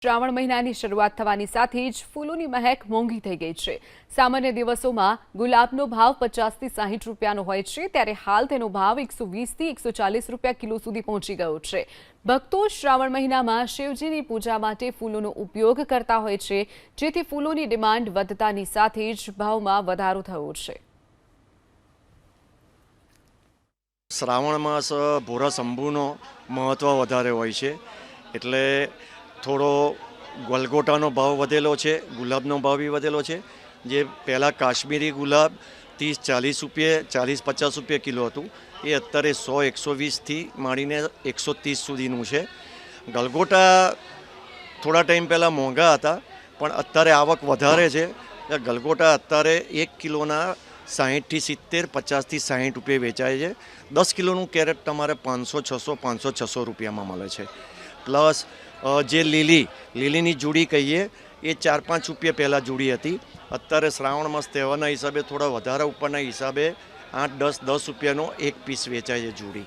શ્રાવણ મહિનાની શરૂઆત થવાની સાથે જ ફૂલોની મહેક મોંઘી થઈ ગઈ છે। સામાન્ય દિવસોમાં ગુલાબનો ભાવ 50 થી 60 રૂપિયાનો હોય છે, ત્યારે હાલ તેનો ભાવ 120 થી 140 રૂપિયા કિલો સુધી પહોંચી ગયો છે। ભક્તો શ્રાવણ મહિનામાં શિવજીની પૂજા માટે ફૂલોનો ઉપયોગ કરતા હોય છે, જેથી ફૂલોની ડિમાન્ડ વધતાની સાથે જ ભાવમાં વધારો થયો છે। શ્રાવણ માસ ભોરા શંભુનો મહત્વ વધારે હોય છે, એટલે થોડો ગલગોટાનો ભાવ વધેલો છે, ગુલાબનો ભાવ બી વધેલો છે। જે પહેલાં કાશ્મીરી ગુલાબ 30-40 રૂપિયે 40-50 રૂપિયા કિલો હતું, એ અત્યારે 100-120થી માંડીને 130 સુધીનું છે। ગલગોટા થોડા ટાઈમ પહેલાં મોંઘા હતા, પણ અત્યારે આવક વધારે છે। ગલગોટા અત્યારે 1 કિલોના 60થી 70, 50થી 60 રૂપિયે વેચાય છે। 10 કિલોનું કેરેટ તમારે 500-600 રૂપિયામાં મળે છે। પ્લસ જે લીલીની જોડી કહીએ એ 4-5 રૂપિયા પહેલાં જોડી હતી, અત્યારે શ્રાવણ માસ તહેવારના હિસાબે થોડા વધારા ઉપરના હિસાબે 8-10 રૂપિયાનો એક પીસ વેચાય છે જોડી।